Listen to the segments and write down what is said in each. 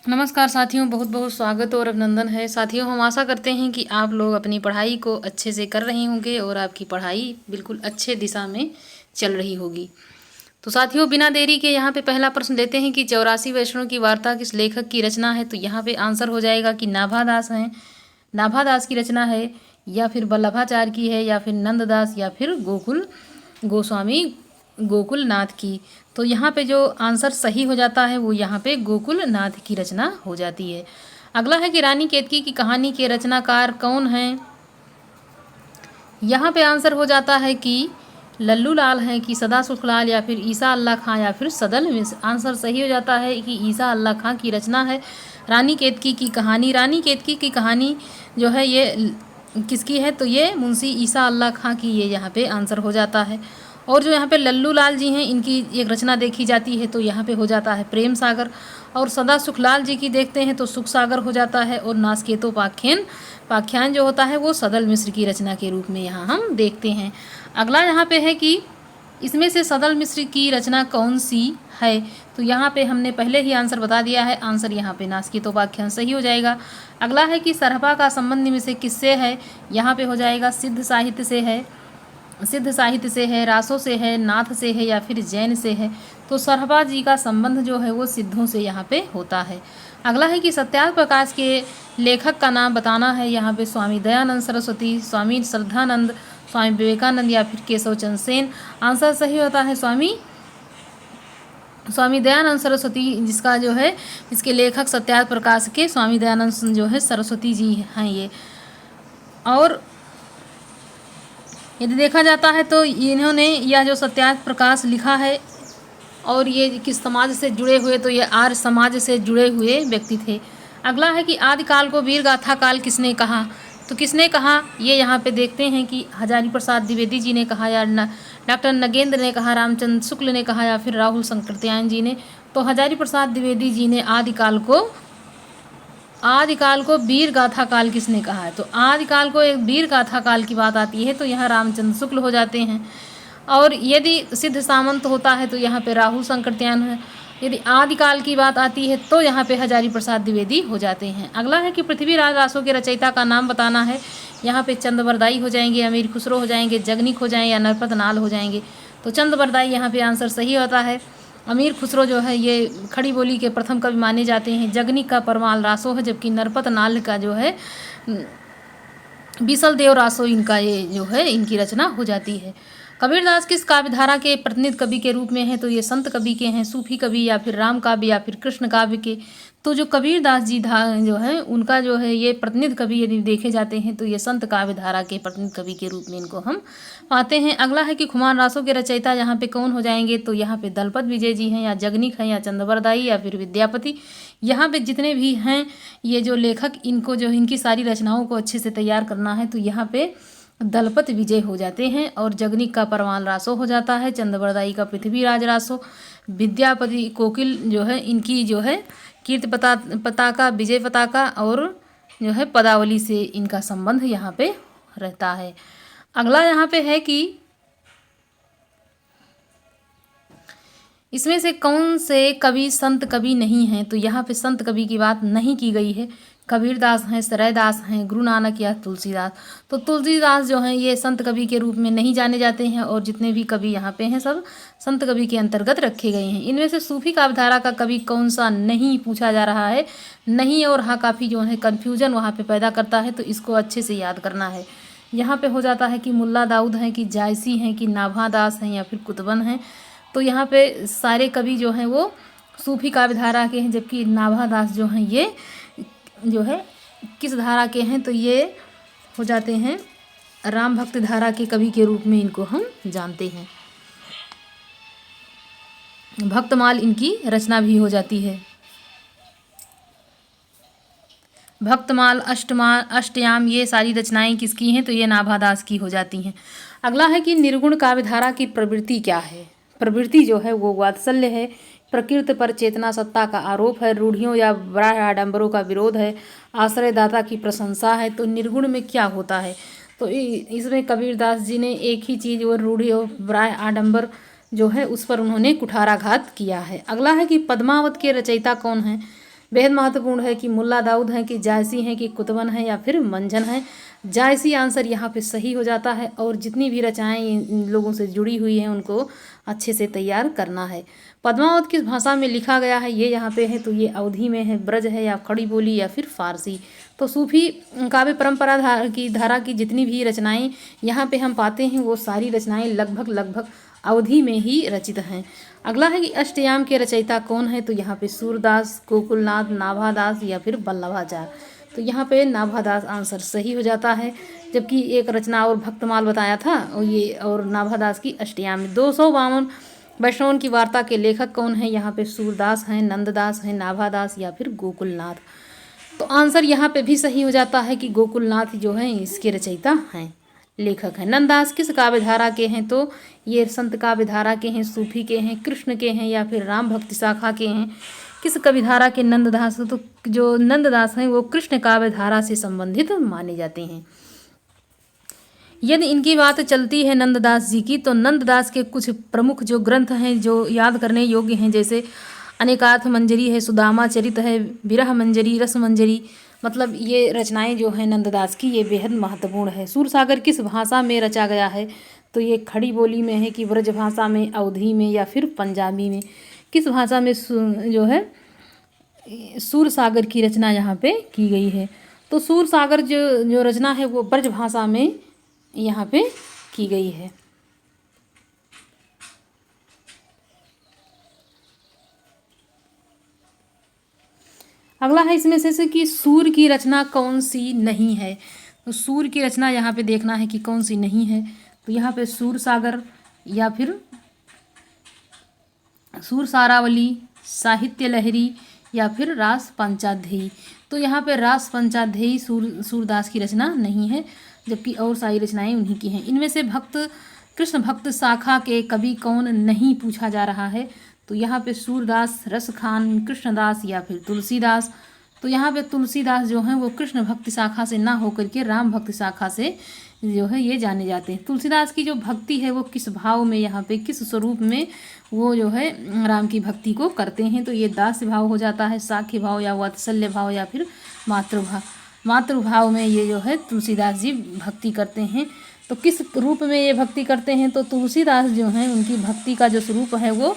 नमस्कार साथियों, बहुत बहुत स्वागत और अभिनंदन है। साथियों, हम आशा करते हैं कि आप लोग अपनी पढ़ाई को अच्छे से कर रहे होंगे और आपकी पढ़ाई बिल्कुल अच्छे दिशा में चल रही होगी। तो साथियों, बिना देरी के यहाँ पे पहला प्रश्न लेते हैं कि 84 वैष्णव की वार्ता किस लेखक की रचना है। तो यहाँ पे आंसर हो जाएगा कि नाभादास हैं, नाभादास की रचना है, या फिर वल्लभाचार्य की है, या फिर नंददास, या फिर गोकुल गोस्वामी गोकुलनाथ की। तो यहाँ पे जो आंसर सही हो जाता है वो यहाँ पे गोकुलनाथ की रचना हो जाती है। अगला है कि रानी केतकी की कहानी के रचनाकार कौन हैं। यहाँ पे आंसर हो जाता है कि लल्लू लाल हैं, कि सदा सुखलाल, या फिर ईसा अल्लाह खां, या फिर सदल मिश्र। आंसर सही हो जाता है कि ईसा अल्लाह खां की रचना है रानी केतकी की कहानी। रानी केतकी की कहानी जो है ये किसकी है, तो ये मुंशी ईसा अल्लाह खां की, ये यहाँ पे आंसर हो जाता है। और जो यहाँ पे लल्लू लाल जी हैं, इनकी एक रचना देखी जाती है तो यहाँ पे हो जाता है प्रेम सागर। और सदा सुखलाल जी की देखते हैं तो सुख सागर हो जाता है। और नासकेतो पाख्यान जो होता है वो सदल मिश्र की रचना के रूप में यहाँ हम देखते हैं। अगला यहाँ पे है कि इसमें से सदल मिश्र की रचना कौन सी है। तो यहाँ पे हमने पहले ही आंसर बता दिया है, आंसर यहाँ पे नासकेतोपाख्यान सही हो जाएगा। अगला है कि सरहपा का संबंध में से किससे है। यहाँ पे हो जाएगा सिद्ध साहित्य से है, सिद्ध साहित्य से है, रासों से है, नाथ से है, या फिर जैन से है। तो सरहपा जी का संबंध जो है वो सिद्धों से यहाँ पे होता है। अगला है कि सत्याग्रह प्रकाश के लेखक का नाम बताना है। यहाँ पे स्वामी दयानंद सरस्वती, स्वामी श्रद्धानंद, स्वामी विवेकानंद, या फिर केशव चंद्र सेन। आंसर सही होता है स्वामी दयानंद सरस्वती, जिसका जो है इसके लेखक सत्याग्रह प्रकाश के स्वामी दयानंद जो है सरस्वती जी हैं ये। और यदि देखा जाता है तो इन्होंने यह जो सत्याग्रह प्रकाश लिखा है और ये किस समाज से जुड़े हुए, तो ये आर्य समाज से जुड़े हुए व्यक्ति थे। अगला है कि आदिकाल को वीर गाथा काल किसने कहा। तो किसने कहा ये यहाँ पे देखते हैं कि हजारी प्रसाद द्विवेदी जी ने कहा, या डॉक्टर नगेंद्र ने कहा, रामचंद्र शुक्ल ने कहा, या फिर राहुल शंकरत्यायन जी ने। तो हजारी प्रसाद द्विवेदी जी ने आदिकाल को वीर गाथा काल किसने कहा है। तो आदिकाल को एक वीर गाथा काल की बात आती है तो यहाँ रामचंद्र शुक्ल हो जाते हैं। और यदि सिद्ध सामंत होता है तो यहाँ पे राहुल शंकरत्यायन है। यदि आदिकाल की बात आती है तो यहाँ पे हजारी प्रसाद द्विवेदी हो जाते हैं। अगला है कि पृथ्वीराज रासो के रचयिता का नाम बताना है। यहाँ पे चंद्रबरदाई हो जाएंगे, अमीर खुसरो हो जाएंगे, जगनिक हो जाएंगे, या नरपत नाल हो जाएंगे। तो चंद्रबरदाई यहाँ पे आंसर सही होता है। अमीर खुसरो जो है ये खड़ी बोली के प्रथम कवि माने जाते हैं। जगनिक का परमाल रासो है, जबकि नरपत नाल का जो है बीसल देव रासो, इनका ये जो है इनकी रचना हो जाती है। कबीरदास किस काव्यधारा के प्रतिनिधि कवि के रूप में हैं। तो ये संत कवि के हैं, सूफी कवि, या फिर राम काव्य, या फिर कृष्ण काव्य के। तो जो कबीरदास जी जो है उनका जो है ये प्रतिनिधि कवि यदि देखे जाते हैं तो ये संत काव्यधारा के प्रतिनिधि कवि के रूप में इनको हम पाते हैं। अगला है कि खुमान रासों के रचयिता यहाँ पे कौन हो जाएंगे। तो यहाँ पे दलपत विजय जी हैं, या जगनिक हैं, या चंद्रबरदाई, या फिर विद्यापति। यहाँ पे जितने भी हैं ये जो लेखक, इनको जो इनकी सारी रचनाओं को अच्छे से तैयार करना है तो यहाँ पे दलपत विजय हो जाते हैं। और जगनिक का परमाल रासो हो जाता है, चंद्रबरदाई का पृथ्वीराज रासो, विद्यापति कोकिल जो है इनकी जो है कीर्ति पताका, विजय पताका, और जो है पदावली से इनका संबंध यहाँ पे रहता है। अगला यहाँ पे है कि इसमें से कौन से कवि संत कवि नहीं हैं। तो यहाँ पे संत कवि की बात नहीं की गई है। कबीरदास हैं, सरैदास हैं, गुरु नानक, या तुलसीदास। तो तुलसीदास जो हैं ये संत कवि के रूप में नहीं जाने जाते हैं, और जितने भी कवि यहाँ पे हैं सब संत कवि के अंतर्गत रखे गए हैं। इनमें से सूफी काव्यधारा का कवि कौन सा नहीं पूछा जा रहा है। नहीं और हाँ काफ़ी जो है कन्फ्यूजन वहाँ पे पैदा करता है, तो इसको अच्छे से याद करना है। यहाँ पे हो जाता है कि मुल्ला दाऊद हैं, कि जायसी हैं, कि नाभादास हैं, या फिर कुतुबन हैं। तो यहाँ पे सारे कवि जो हैं वो सूफी काव्यधारा के हैं, जबकि नाभादास जो हैं ये जो है किस धारा के हैं। तो ये हो जाते हैं राम भक्त धारा के कवि के रूप में इनको हम जानते हैं। भक्तमाल इनकी रचना भी हो जाती है। भक्तमाल, अष्टयाम, ये सारी रचनाएं किसकी हैं। तो ये नाभादास की हो जाती हैं। अगला है कि निर्गुण काव्यधारा की प्रवृत्ति क्या है। प्रवृत्ति जो है वो वात्सल्य है, प्रकृति पर चेतना सत्ता का आरोप है, रूढ़ियों या ब्राह्य आडंबरों का विरोध है, आश्रयदाता की प्रशंसा है। तो निर्गुण में क्या होता है। तो इसमें कबीरदास जी ने एक ही चीज़, वो रूढ़ी और ब्राह्य आडंबर जो है उस पर उन्होंने कुठाराघात किया है। अगला है कि पद्मावत के रचयिता कौन हैं। बेहद महत्वपूर्ण है कि मुल्ला दाऊद हैं कि जायसी हैं कि कुतबन हैं या फिर मंजन हैं। जायसी आंसर यहाँ पे सही हो जाता है। और जितनी भी रचनाएं इन लोगों से जुड़ी हुई हैं उनको अच्छे से तैयार करना है। पद्मावत किस भाषा में लिखा गया है, ये यहाँ पे है, तो ये अवधी में है, ब्रज है या खड़ी बोली या फिर फारसी। तो सूफी काव्य परंपरा धारा की जितनी भी रचनाएं यहाँ पे हम पाते हैं वो सारी रचनाएं लगभग अवधि में ही रचित हैं। अगला है कि अष्टयाम के रचयिता कौन है, तो यहाँ पे सूरदास, गोकुलनाथ, नाभादास या फिर वल्लभाचार्य। तो यहाँ पे नाभादास आंसर सही हो जाता है। जबकि एक रचना और भक्तमाल बताया था और ये और नाभादास की अष्टयाम। 252 वैष्णवों की वार्ता के लेखक कौन है, यहाँ पे सूरदास हैं, नंददास हैं, नाभादास या फिर गोकुलनाथ। तो आंसर यहाँ पे भी सही हो जाता है कि गोकुलनाथ जो हैं इसके रचयिता हैं, लेखक हैं। नंददास किस काव्य धारा के हैं, तो ये संत काव्य धारा के हैं, सूफी के हैं, कृष्ण के हैं या फिर राम भक्ति शाखा के हैं। किस कवि धारा के नंददास, तो जो नंददास हैं वो कृष्ण काव्य धारा से संबंधित माने जाते हैं। यदि इनकी बात चलती है नंददास जी की, तो नंददास के कुछ प्रमुख जो ग्रंथ हैं जो याद करने योग्य हैं, जैसे अनेकार्थ मंजरी है, सुदामा चरित है, विरह मंजरी, रस मंजरी। मतलब ये रचनाएं जो हैं नंददास की ये बेहद महत्वपूर्ण है। सूरसागर किस भाषा में रचा गया है, तो ये खड़ी बोली में है कि ब्रज भाषा में, अवधी में या फिर पंजाबी में। किस भाषा में जो है सूरसागर की रचना यहाँ पे की गई है, तो सूरसागर जो रचना है वो ब्रज भाषा में यहाँ पे की गई है। अगला है इसमें से कि सूर की रचना कौन सी नहीं है, तो सूर की रचना यहाँ पे देखना है कि कौन सी नहीं है। तो यहाँ पे सूरसागर या फिर सूर सारावली, साहित्य लहरी या फिर रास पंचाध्यायी। तो यहाँ पे रास पंचाध्यायी सूरदास की रचना नहीं है, जबकि और सारी रचनाएं उन्हीं की हैं। इनमें से कृष्ण भक्त शाखा के कवि कौन नहीं पूछा जा रहा है, तो यहाँ पे सूरदास, रसखान, कृष्णदास या फिर तुलसीदास। तो यहाँ पे तुलसीदास जो हैं वो कृष्ण भक्ति शाखा से ना होकर के राम भक्ति शाखा से जो है ये जाने जाते हैं। तुलसीदास की जो भक्ति है वो किस भाव में, यहाँ पे किस स्वरूप में वो जो है राम की भक्ति को करते हैं, तो ये दास्य भाव हो जाता है, साख्य भाव या वात्सल्य भाव या फिर मातृभाव में ये जो है तुलसीदास जी भक्ति करते हैं। तो किस रूप में ये भक्ति करते हैं, तो तुलसीदास जो हैं उनकी भक्ति का जो स्वरूप है वो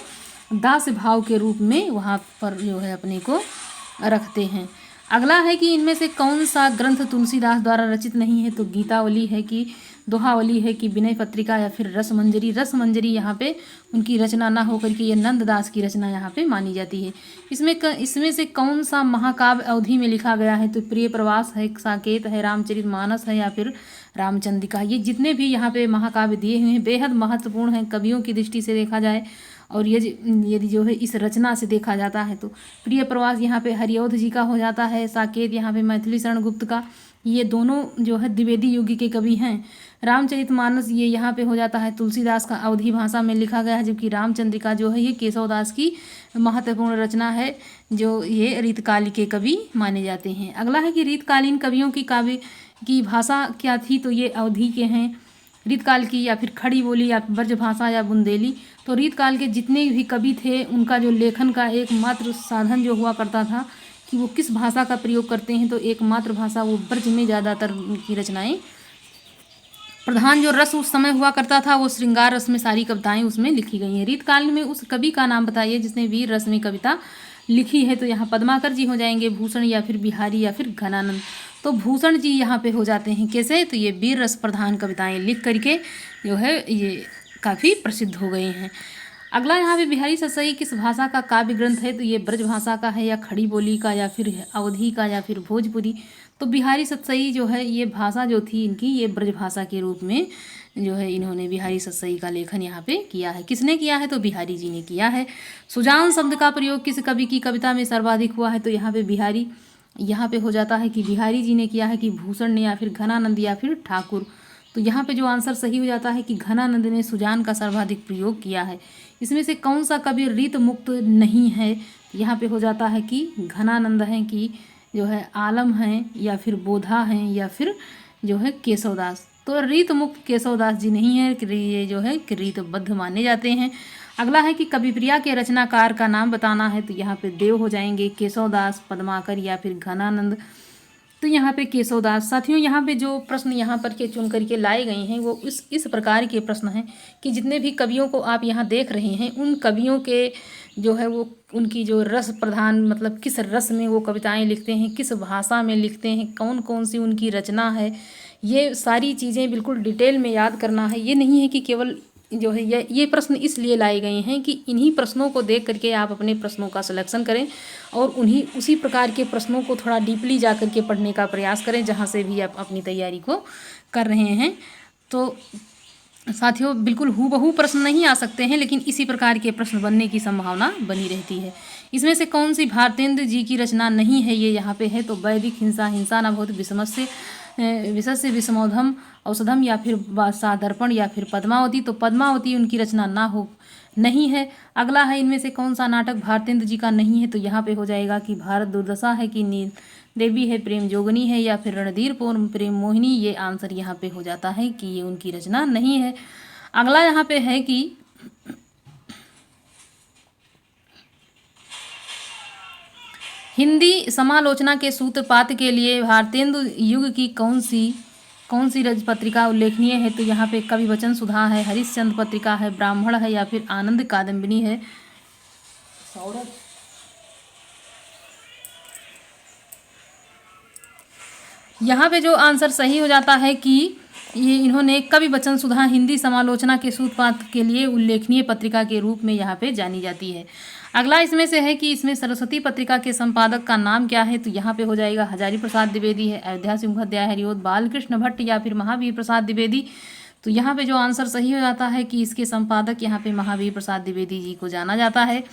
दास भाव के रूप में वहाँ पर जो है अपने को रखते हैं। अगला है कि इनमें से कौन सा ग्रंथ तुलसीदास द्वारा रचित नहीं है, तो गीतावली है कि दोहावली है कि विनय पत्रिका या फिर रसमंजरी। रसमंजरी यहाँ पे उनकी रचना ना होकर के ये नंददास की रचना यहाँ पे मानी जाती है। इसमें से कौन सा महाकाव्य अवधि में लिखा गया है, तो प्रिय प्रवास है, साकेत है, रामचरितमानस है या फिर रामचंद्रिका। ये जितने भी यहाँ पे महाकाव्य दिए हुए हैं बेहद महत्वपूर्ण हैं कवियों की दृष्टि से देखा जाए। और यदि जो है इस रचना से देखा जाता है तो प्रिय प्रवास यहाँ पे हरिऔध जी का हो जाता है, साकेत यहाँ पे मैथिली शरण गुप्त का, ये दोनों जो है द्विवेदी युग के कवि हैं। रामचरितमानस ये यहाँ पे हो जाता है तुलसीदास का, अवधी भाषा में लिखा गया है, जबकि रामचंद्रिका जो है ये केशवदास की महत्वपूर्ण रचना है, जो ये रीतकाल के कवि माने जाते हैं। अगला है कि रीतकालीन कवियों की काव्य की भाषा क्या थी, तो ये अवधी के हैं, रीतकाल की या फिर खड़ी बोली या ब्रज भाषा या बुंदेली। तो रीतकाल के जितने भी कवि थे उनका जो लेखन का एकमात्र साधन जो हुआ करता था कि वो किस भाषा का प्रयोग करते हैं, तो एकमात्र भाषा वो ब्रज में ज़्यादातर की रचनाएं प्रधान जो रस उस समय हुआ करता था वो श्रृंगार रस में सारी कविताएं उसमें लिखी गई हैं। रीतकाल में उस कवि का नाम बताइए जिसने वीर रस में कविता लिखी है, तो यहाँ पद्माकर जी हो जाएंगे, भूषण या फिर बिहारी या फिर घनानंद। तो भूषण जी यहाँ पे हो जाते हैं कैसे, तो ये वीर रस प्रधान कविताएं लिख करके जो है ये काफ़ी प्रसिद्ध हो गए हैं। अगला यहाँ पे बिहारी सतसई किस भाषा का काव्य ग्रंथ है, तो ये ब्रज भाषा का है या खड़ी बोली का या फिर अवधी का या फिर भोजपुरी। तो बिहारी सतसई जो है ये भाषा जो थी इनकी ये ब्रज भाषा के रूप में जो है इन्होंने बिहारी सतसई का लेखन यहाँ पे किया है। किसने किया है, तो बिहारी जी ने किया है। सुजान शब्द का प्रयोग किस कवि की कविता में सर्वाधिक हुआ है, तो यहाँ पे बिहारी यहाँ पे हो जाता है कि बिहारी जी ने किया है, कि भूषण ने या फिर घनानंद या फिर ठाकुर। तो यहाँ पे जो आंसर सही हो जाता है कि घनानंद ने सुजान का सर्वाधिक प्रयोग किया है। इसमें से कौन सा कवि रीत मुक्त नहीं है, यहाँ पे हो जाता है कि घनानंद हैं कि जो है आलम हैं या फिर बोधा हैं या फिर जो है केशवदास। तो रीत मुक्त केशवदास जी नहीं है, ये जो है रीतबद्ध माने जाते हैं। अगला है कि कविप्रिया के रचनाकार का नाम बताना है, तो यहाँ पे देव हो जाएंगे, केशवदास, पद्माकर या फिर घनानंद। तो यहाँ पे केशवदास। साथियों, यहाँ पे जो प्रश्न यहाँ पर के चुन करके लाए गए हैं वो इस प्रकार के प्रश्न हैं कि जितने भी कवियों को आप यहाँ देख रहे हैं उन कवियों के जो है वो उनकी जो रस प्रधान मतलब किस रस में वो कविताएं लिखते हैं, किस भाषा में लिखते हैं, कौन कौन सी उनकी रचना है, ये सारी चीज़ें बिल्कुल डिटेल में याद करना है। ये नहीं है कि केवल जो है ये प्रश्न इसलिए लाए गए हैं कि इन्हीं प्रश्नों को देख करके आप अपने प्रश्नों का सिलेक्शन करें और उसी प्रकार के प्रश्नों को थोड़ा डीपली जा करके पढ़ने का प्रयास करें जहाँ से भी आप अपनी तैयारी को कर रहे हैं। तो साथियों, बिल्कुल हूबहू प्रश्न नहीं आ सकते हैं, लेकिन इसी प्रकार के प्रश्न बनने की संभावना बनी रहती है। इसमें से कौन सी भारतेंद्र जी की रचना नहीं है, ये यहाँ पे है। तो वैदिक हिंसा हिंसा न बहुत विषमस्य विषस्य विषमोधम औषधम या फिर सादर्पण या फिर पद्मावती। तो पद्मावती उनकी रचना नहीं है। अगला है इनमें से कौन सा नाटक भारतेंद्र जी का नहीं है, तो यहाँ पे हो जाएगा कि भारत दुर्दशा है कि नील देवी है, प्रेम जोगनी है या फिर रणधीर प्रेम मोहिनी। ये आंसर यहाँ पे हो जाता है कि ये उनकी रचना नहीं है। अगला यहाँ पे है कि हिंदी समालोचना के सूत्रपात के लिए भारतेंदु युग की कौन सी पत्रिका उल्लेखनीय है, तो यहाँ पे कवि वचन सुधा है, हरिश्चंद्र पत्रिका है, ब्राह्मण है या फिर आनंद कादम्बिनी है। यहाँ पे जो आंसर सही हो जाता है कि ये इन्होंने कवि वचन सुधा हिंदी समालोचना के सूत्रपात के लिए उल्लेखनीय पत्रिका के रूप में यहाँ पे जानी जाती है। अगला इसमें से है कि इसमें सरस्वती पत्रिका के संपादक का नाम क्या है, तो यहाँ पे हो जाएगा हजारी प्रसाद द्विवेदी है, अयोध्या सिंहोपाध्याय, हरिओद बालकृष्ण भट्ट या फिर महावीर प्रसाद द्विवेदी। तो यहाँ पे जो आंसर सही हो जाता है कि इसके संपादक यहाँ पे महावीर प्रसाद द्विवेदी जी को जाना जाता है।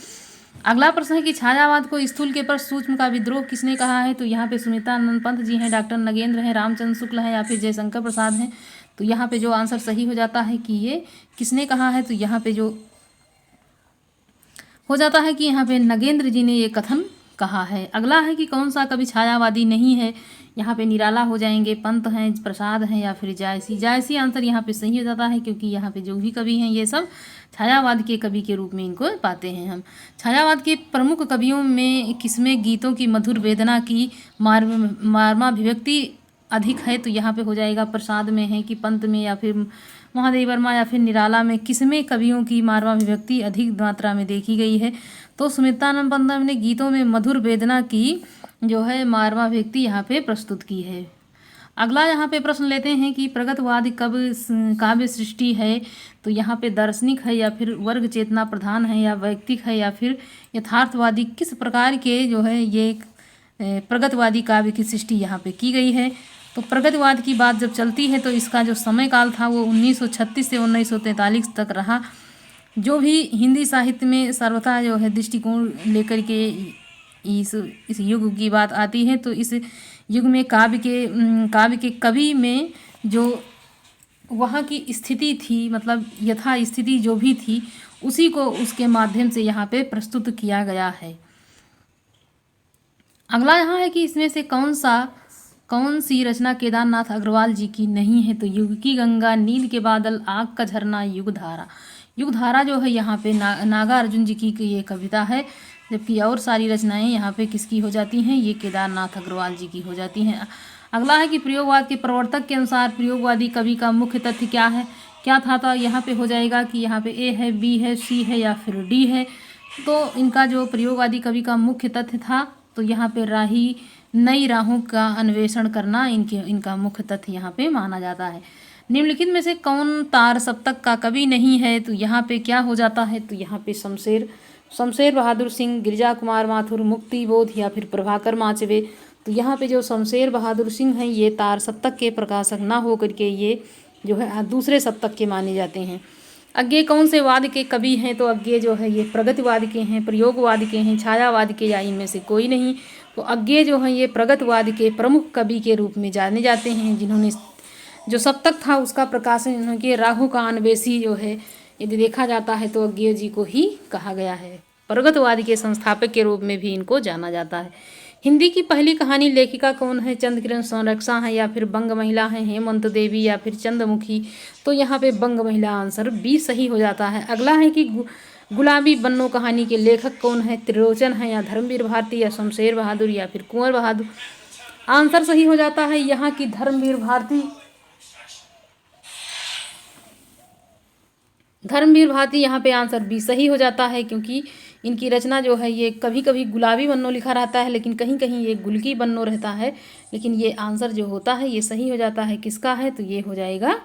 अगला प्रश्न है कि छायावाद को स्थूल के पर सूक्ष्म का विद्रोह किसने कहा है, तो यहाँ पे सुमित्रानंद पंत जी हैं, डॉक्टर नगेंद्र हैं, रामचंद्र शुक्ल हैं या फिर जयशंकर प्रसाद हैं। तो यहाँ पे जो आंसर सही हो जाता है कि ये किसने कहा है, तो यहाँ पे जो हो जाता है कि यहाँ पे नगेंद्र जी ने ये कथन कहा है। अगला है कि कौन सा कवि छायावादी नहीं है, यहाँ पे निराला हो जाएंगे, पंत हैं, प्रसाद हैं या फिर जायसी आंसर यहाँ पे सही हो जाता है, क्योंकि यहाँ पे जो भी कवि हैं ये सब छायावाद के कवि के रूप में इनको पाते हैं हम। छायावाद के प्रमुख कवियों में किसमें गीतों की मधुर वेदना की मार्माभिव्यक्ति अधिक है, तो यहाँ पे हो जाएगा प्रसाद में है कि पंत में या फिर महादेव वर्मा या फिर निराला में किसमें कवियों की मार्माभिव्यक्ति अधिक मात्रा में देखी गई है, तो सुमित्रानंद पंत ने गीतों में मधुर वेदना की जो है मार्माभिव्यक्ति यहाँ पे प्रस्तुत की है। अगला यहाँ पे प्रश्न लेते हैं कि प्रगतवादी काव्य सृष्टि है, तो यहाँ पे दार्शनिक है या फिर वर्ग चेतना प्रधान है या वैयक्तिक है या फिर यथार्थवादी, किस प्रकार के जो है ये प्रगतवादी काव्य की सृष्टि यहाँ पे की गई है। तो प्रगतिवाद की बात जब चलती है तो इसका जो समय काल था वो 1936 से 1943 तक रहा। जो भी हिंदी साहित्य में सर्वथा जो है दृष्टिकोण लेकर के इस युग की बात आती है, तो इस युग में काव्य के कवि में जो वहाँ की स्थिति थी, मतलब यथा स्थिति जो भी थी उसी को उसके माध्यम से यहाँ पे प्रस्तुत किया गया है। अगला यहाँ है कि इसमें से कौन सी रचना केदारनाथ अग्रवाल जी की नहीं है, तो युग की गंगा, नील के बादल, आग का झरना, युगधारा जो है यहाँ पे नागा अर्जुन जी की ये कविता है, जबकि और सारी रचनाएं यहाँ पे किसकी हो जाती हैं, ये केदारनाथ अग्रवाल जी की हो जाती हैं। अगला है कि प्रयोगवाद के प्रवर्तक के अनुसार प्रयोगवादी कवि का मुख्य तथ्य क्या था, तो यहाँ पे हो जाएगा कि यहाँ पे ए है, बी है, सी है या फिर डी है। तो इनका जो प्रयोगवादी कवि का मुख्य तथ्य था, तो यहाँ पे नई राहों का अन्वेषण करना इनका मुख्य तथ्य यहाँ पे माना जाता है। निम्नलिखित में से कौन तार सप्तक का कवि नहीं है, तो यहाँ पे क्या हो जाता है, तो यहाँ पे शमशेर बहादुर सिंह, गिरिजा कुमार माथुर, मुक्ति बोध या फिर प्रभाकर माचवे। तो यहाँ पे जो शमशेर बहादुर सिंह हैं ये तार सप्तक के प्रकाशक ना हो करके ये जो है दूसरे सप्तक के माने जाते हैं। अज्ञे कौन से वाद के कवि हैं, तो अज्ञे जो है ये प्रगतिवाद के हैं, प्रयोगवाद के हैं, छायावाद के, या इनमें से कोई नहीं। तो अज्ञे जो हैं ये प्रगतिवाद के प्रमुख कवि के रूप में जाने जाते हैं, जिन्होंने जो सप्तक था उसका प्रकाशन इन्होंने राहु का अन्वेषी जो है यदि देखा जाता है तो अज्ञे जी को ही कहा गया है। प्रगतिवाद के संस्थापक के रूप में भी इनको जाना जाता है। हिंदी की पहली कहानी लेखिका कौन है, चंद्रकिरण संरक्षा है या फिर बंग महिला है, हेमंत देवी या फिर चंद्रमुखी। तो यहाँ पे बंग महिला आंसर बी सही हो जाता है। अगला है कि गुलाबी बन्नो कहानी के लेखक कौन है? त्रिलोचन है या धर्मवीर भारती या शमशेर बहादुर या फिर कुंवर बहादुर? आंसर सही हो जाता है यहाँ की धर्मवीर भारती। धर्मवीर भारती यहाँ पे आंसर भी सही हो जाता है, क्योंकि इनकी रचना जो है ये कभी कभी गुलाबी बन्नो लिखा रहता है, लेकिन कहीं कहीं ये गुलकी बन्नो रहता है। लेकिन ये आंसर जो होता है ये सही हो जाता है। किसका है? तो ये हो जाएगा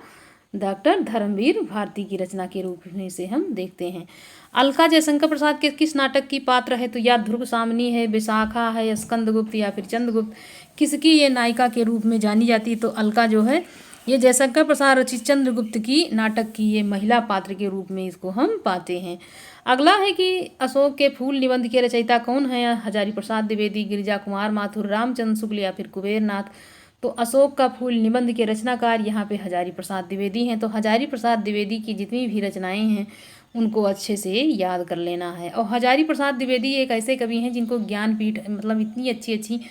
डॉक्टर धर्मवीर भारती की रचना के रूप में से हम देखते हैं। अलका जयशंकर प्रसाद के किस नाटक की पात्र है? तो या ध्रुव सामनी है, विशाखा है, या स्कंदगुप्त या फिर चंद्रगुप्त? किसकी ये नायिका के रूप में जानी जाती है? तो अलका जो है ये जयशंकर प्रसाद रचित चंद्रगुप्त की नाटक की ये महिला पात्र के रूप में इसको हम पाते हैं। अगला है कि अशोक के फूल निबंध के रचयिता कौन है? हजारी प्रसाद द्विवेदी, गिरिजा कुमार माथुर, रामचंद्र शुक्ल या फिर कुबेर नाथ? तो अशोक का फूल निबंध के रचनाकार यहाँ पे हजारी प्रसाद द्विवेदी हैं। तो हजारी प्रसाद द्विवेदी की जितनी भी रचनाएं हैं उनको अच्छे से याद कर लेना है। और हजारी प्रसाद द्विवेदी एक ऐसे कवि हैं जिनको ज्ञानपीठ मतलब इतनी अच्छी अच्छी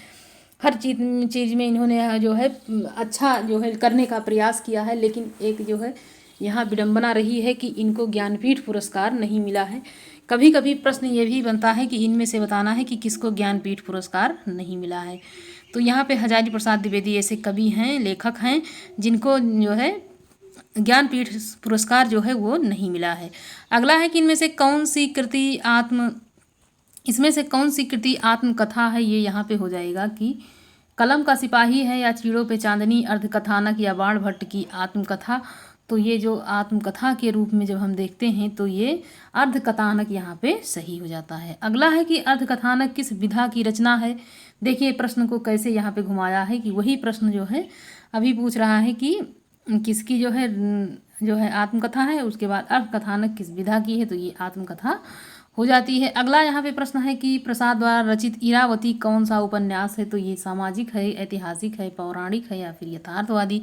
हर चीज़ में इन्होंने जो है अच्छा जो है करने का प्रयास किया है, लेकिन एक जो है यहाँ विडंबना रही है कि इनको ज्ञानपीठ पुरस्कार नहीं मिला है। कभी कभी प्रश्न ये भी बनता है कि इनमें से बताना है कि किसको ज्ञानपीठ पुरस्कार नहीं मिला है। तो यहाँ पे हजारी प्रसाद द्विवेदी ऐसे कवि हैं, लेखक हैं जिनको जो है ज्ञानपीठ पुरस्कार जो है वो नहीं मिला है। अगला है कि इसमें से कौन सी कृति आत्मकथा है? ये यहाँ पे हो जाएगा कि कलम का सिपाही है, या चीड़ों पे चांदनी, अर्धकथानक, या बाण भट्ट की आत्मकथा? तो ये जो आत्मकथा के रूप में जब हम देखते हैं तो ये अर्धकथानक यहाँ पे सही हो जाता है। अगला है कि अर्धकथानक किस विधा की रचना है? देखिए प्रश्न को कैसे यहाँ पे घुमाया है कि वही प्रश्न जो है अभी पूछ रहा है कि किसकी जो है आत्मकथा है, उसके बाद अर्धकथानक किस विधा की है, तो ये आत्मकथा हो जाती है। अगला यहाँ पे प्रश्न है कि प्रसाद द्वारा रचित इरावती कौन सा उपन्यास है? तो ये सामाजिक है, ऐतिहासिक है, पौराणिक है या फिर यथार्थवादी?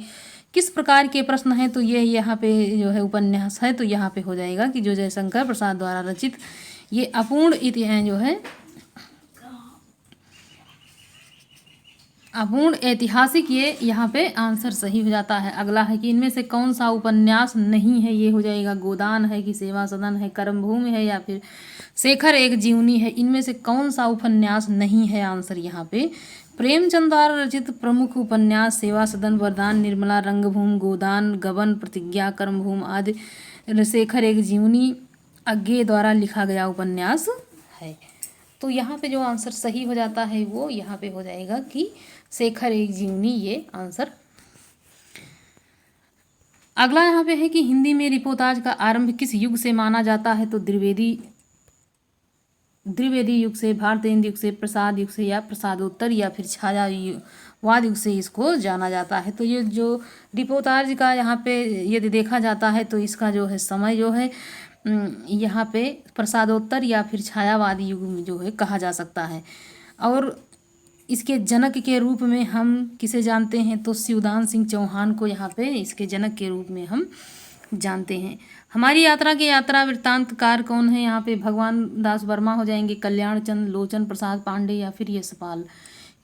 किस प्रकार के प्रश्न हैं? तो ये यहाँ पे जो है उपन्यास है। तो यहाँ पे हो जाएगा कि जो जयशंकर प्रसाद द्वारा रचित ये अपूर्ण इतिहास जो है अपूर्ण ऐतिहासिक, ये यहाँ पे आंसर सही हो जाता है। अगला है कि इनमें से कौन सा उपन्यास नहीं है? ये हो जाएगा गोदान है, कि सेवा सदन है, कर्मभूमि है या फिर शेखर एक जीवनी है? इनमें से कौन सा उपन्यास नहीं है? आंसर यहाँ पे प्रेमचंद द्वारा रचित प्रमुख उपन्यास सेवा सदन, वरदान, निर्मला, रंगभूमि, गोदान, गबन, प्रतिज्ञा, कर्मभूमि आदि, शेखर एक जीवनी अज्ञे द्वारा लिखा गया उपन्यास है। तो यहाँ पे जो आंसर सही हो जाता है वो यहाँ पे हो जाएगा कि शेखर एक जीवनी, ये आंसर। अगला यहाँ पे है कि हिंदी में रिपोर्टाज का आरंभ किस युग से माना जाता है? तो द्विवेदी युग से, भारतेंदु युग से, प्रसाद युग से या प्रसादोत्तर या फिर छायावाद युग से इसको जाना जाता है। तो ये जो रिपोर्टाज का यहाँ पे यदि देखा जाता है तो इसका जो है समय जो है यहाँ पे प्रसादोत्तर या फिर छायावादी युग में जो है कहा जा सकता है। और इसके जनक के रूप में हम किसे जानते हैं? तो शिवदान सिंह चौहान को यहाँ पे इसके जनक के रूप में हम जानते हैं। हमारी यात्रा के यात्रा वृत्तांतकार कौन है? यहाँ पे भगवान दास वर्मा हो जाएंगे, कल्याण चंद, लोचन प्रसाद पांडे या फिर यशपाल?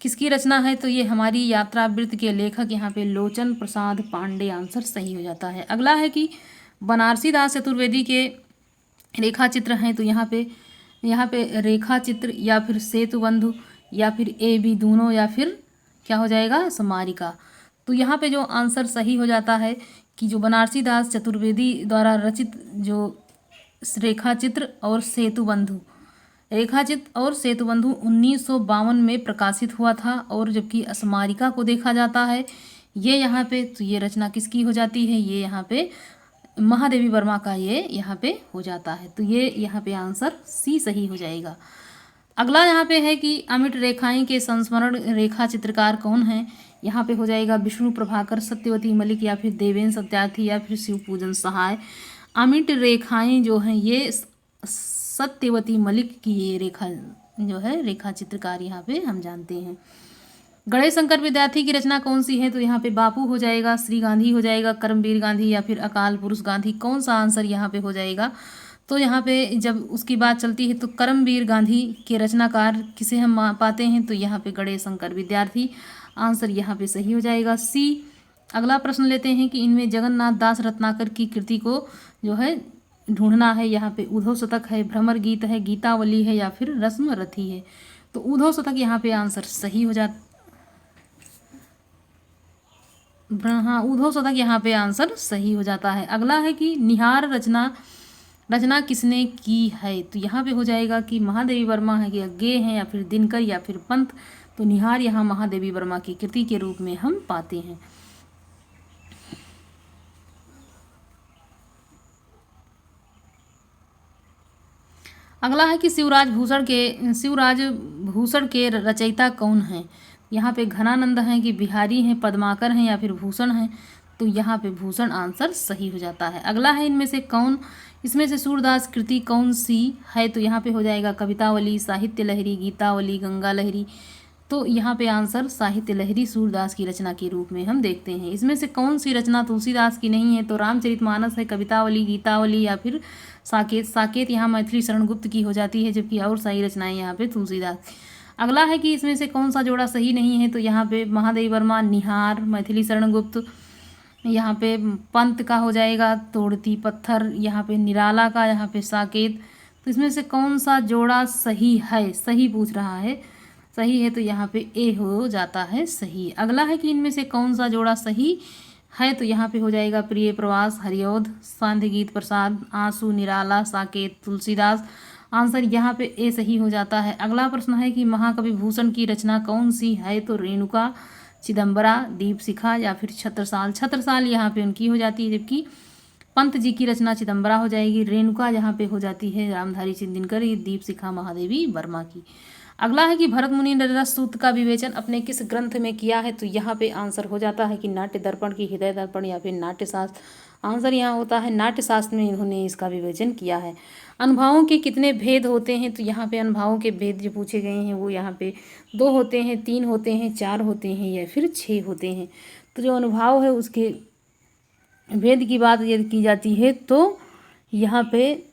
किसकी रचना है? तो ये हमारी यात्रा वृत्त के लेखक यहाँ पे लोचन प्रसाद पांडे, आंसर सही हो जाता है। अगला है कि बनारसी दास चतुर्वेदी के रेखा चित्र हैं। तो यहाँ पे रेखा चित्र या फिर सेतु बंधु या फिर ए बी दोनों या फिर क्या हो जाएगा स्मारिका? तो यहाँ पे जो आंसर सही हो जाता है कि जो बनारसी दास चतुर्वेदी द्वारा रचित जो रेखाचित्र और सेतुबंधु 1952 में प्रकाशित हुआ था। और जबकि स्मारिका को देखा जाता है ये यहाँ पे, तो ये रचना किसकी हो जाती है? ये यहाँ पे महादेवी वर्मा का ये यहाँ पे हो जाता है। तो ये यहाँ पे आंसर सी सही हो जाएगा। अगला यहाँ पे है कि अमिट रेखाएं के संस्मरण रेखा चित्रकार कौन है? यहाँ पे हो जाएगा विष्णु प्रभाकर, सत्यवती मलिक या फिर देवेंद्र सत्यार्थी या फिर शिव पूजन सहाय। अमिट रेखाएं जो हैं ये सत्यवती मलिक की ये रेखा जो है रेखा चित्रकार यहाँ पे हम जानते हैं। गणेश शंकर विद्यार्थी की रचना कौन सी है? तो यहाँ पे बापू हो जाएगा, श्री गांधी हो जाएगा, कर्मवीर गांधी या फिर अकाल पुरुष गांधी? कौन सा आंसर यहाँ पे हो जाएगा? तो यहाँ पे जब उसकी बात चलती है तो कर्मवीर गांधी के रचनाकार किसे हम पाते हैं? तो यहाँ पे गणेश शंकर विद्यार्थी, आंसर यहाँ पे सही हो जाएगा सी। अगला प्रश्न लेते हैं कि इनमें जगन्नाथ दास रत्नाकर की कृति को जो है ढूंढना है। यहाँ पे उद्धव शतक है, भ्रमर गीत है, गीतावली है या फिर रस्म रथी है। तो उद्धव शतक यहाँ पे आंसर सही हो जाता, हाँ उद्धव शतक यहाँ पे आंसर सही हो जाता है। अगला है कि निहार रचना किसने की है। तो यहाँ पे हो जाएगा कि महादेवी वर्मा है, कि गे हैं या फिर दिनकर या फिर पंत। तो निहार यहाँ महादेवी वर्मा की कृति के रूप में हम पाते हैं। अगला है कि शिवराज भूषण के रचयिता कौन हैं। यहाँ पे घनानंद हैं, कि बिहारी हैं, पद्माकर हैं या फिर भूषण हैं। तो यहाँ पे भूषण आंसर सही हो जाता है। अगला है इसमें से सूरदास कृति कौन सी है। तो यहाँ पे हो जाएगा कवितावली, साहित्य लहरी, गीतावली, गंगा लहरी। तो यहाँ पे आंसर साहित्य लहरी सूरदास की रचना के रूप में हम देखते हैं। इसमें से कौन सी रचना तुलसीदास की नहीं है। तो रामचरितमानस है, कवितावली, गीतावली या फिर साकेत यहाँ मैथिली शरण गुप्त की हो जाती है, जबकि और सारी रचनाएं यहाँ पे तुलसीदास। अगला है कि इसमें से कौन सा जोड़ा सही नहीं है। तो यहाँ पे महादेवी वर्मा, निहार, मैथिली शरण गुप्त, यहाँ पे पंत का हो जाएगा तोड़ती पत्थर, यहाँ पे निराला का, यहाँ पे साकेत। तो इसमें से कौन सा जोड़ा सही है, सही पूछ रहा है, सही है तो यहाँ पे ए हो जाता है सही। अगला है कि इनमें से कौन सा जोड़ा सही है। तो यहाँ पे हो जाएगा प्रिय प्रवास, हरिऔध, सांध्य गीत प्रसाद, आंसू, निराला, साकेत, तुलसीदास। आंसर यहाँ पे ए सही हो जाता है। अगला प्रश्न है कि महाकवि भूषण की रचना कौन सी है। तो रेणुका, चिदम्बरा, दीपशिखा या फिर छत्रसाल यहाँ पे उनकी हो जाती है, जबकि पंत जी की रचना चिदम्बरा हो जाएगी। रेणुका यहाँ पे हो जाती है रामधारी सिंह दिनकर, ये दीपशिखा महादेवी वर्मा की। अगला है कि भरत मुनि ने रस सूत्र का विवेचन अपने किस ग्रंथ में किया है। तो यहाँ पे आंसर हो जाता है कि नाट्य दर्पण की, हृदय दर्पण या फिर नाट्यशास्त्र। आंसर यहाँ होता है नाट्यशास्त्र में इन्होंने इसका विवेचन किया है। अनुभवों के कितने भेद होते हैं। तो यहाँ पे अनुभवों के भेद जो पूछे गए हैं वो यहाँ पे 2 होते हैं, 3 होते हैं, 4 होते हैं या फिर 6 होते हैं। तो जो अनुभव है उसके भेद की बात यदि की जाती है तो यहाँ पे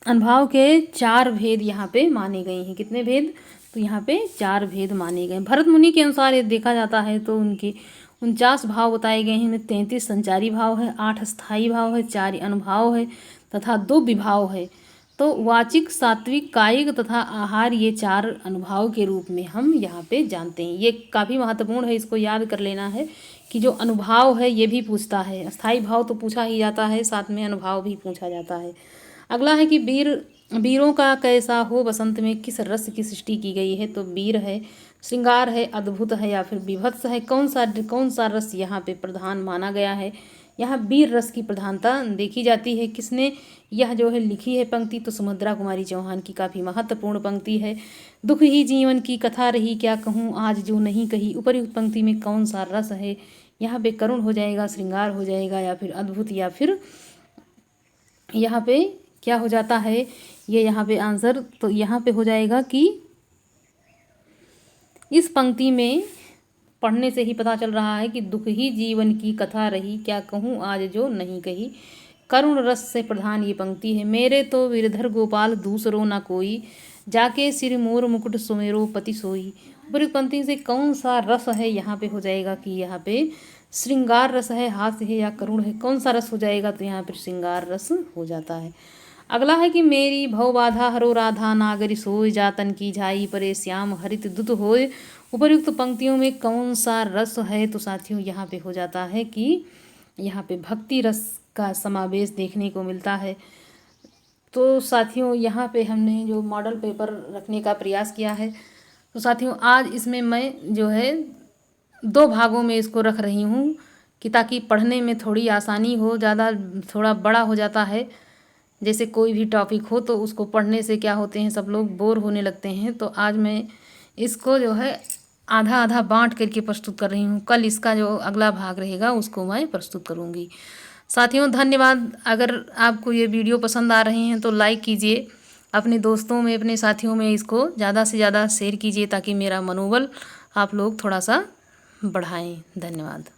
अनुभव के 4 भेद यहाँ पे माने गए हैं। कितने भेद। तो यहाँ पे 4 भेद माने गए। भरत मुनि के अनुसार यदि देखा जाता है तो उनके 49 भाव बताए गए हैं। 33 संचारी भाव है, 8 स्थायी भाव है, 4 अनुभाव है तथा 2 विभाव है। तो वाचिक, सात्विक, कायिक तथा आहार, ये 4 अनुभाव के रूप में हम यहाँ पे जानते हैं। ये काफ़ी महत्वपूर्ण है, इसको याद कर लेना है कि जो अनुभाव है ये भी पूछता है। स्थायी भाव तो पूछा ही जाता है, साथ में अनुभाव भी पूछा जाता है। अगला है कि वीरों का कैसा हो बसंत में किस रस की सृष्टि की गई है। तो वीर है, श्रृंगार है, अद्भुत है या फिर विभत्स है। कौन सा रस यहाँ पे प्रधान माना गया है। यहाँ वीर रस की प्रधानता देखी जाती है। किसने यह जो है लिखी है पंक्ति। तो सुभद्रा कुमारी चौहान की काफ़ी महत्वपूर्ण पंक्ति है। दुख ही जीवन की कथा रही, क्या कहूँ आज जो नहीं कही। उपर्युक्त पंक्ति में कौन सा रस है। यहाँ पे करुण हो जाएगा, श्रृंगार हो जाएगा या फिर अद्भुत या फिर यहाँ पे क्या हो जाता है, ये यहाँ पे आंसर। तो यहाँ पे हो जाएगा कि इस पंक्ति में पढ़ने से ही पता चल रहा है कि दुख ही जीवन की कथा रही, क्या कहूँ आज जो नहीं कही। करुण रस से प्रधान ये पंक्ति है। मेरे तो वीरधर गोपाल दूसरो ना कोई, जाके सिर मोर मुकुट सुमेरो पति सोई। उपयुक्त पंक्ति से कौन सा रस है। यहाँ पे हो जाएगा कि यहाँ पे श्रृंगार रस है, हास्य है या करुण है। कौन सा रस हो जाएगा। तो यहाँ पर श्रृंगार रस हो जाता है। अगला है कि मेरी भव बाधा हरो राधा, नागरी सोय जातन की झाई, परे श्याम हरित दुत होय। उपर्युक्त पंक्तियों में कौन सा रस है। तो साथियों यहाँ पे हो जाता है कि यहाँ पे भक्ति रस का समावेश देखने को मिलता है। तो साथियों यहाँ पे हमने जो मॉडल पेपर रखने का प्रयास किया है, तो साथियों आज इसमें मैं जो है 2 भागों में इसको रख रही हूँ कि ताकि पढ़ने में थोड़ी आसानी हो। ज़्यादा थोड़ा बड़ा हो जाता है, जैसे कोई भी टॉपिक हो तो उसको पढ़ने से क्या होते हैं, सब लोग बोर होने लगते हैं। तो आज मैं इसको जो है आधा आधा बांट करके प्रस्तुत कर रही हूँ। कल इसका जो अगला भाग रहेगा उसको मैं प्रस्तुत करूँगी। साथियों धन्यवाद। अगर आपको ये वीडियो पसंद आ रहे हैं तो लाइक कीजिए, अपने दोस्तों में, अपने साथियों में इसको ज़्यादा से ज़्यादा शेयर कीजिए ताकि मेरा मनोबल आप लोग थोड़ा सा बढ़ाएं। धन्यवाद।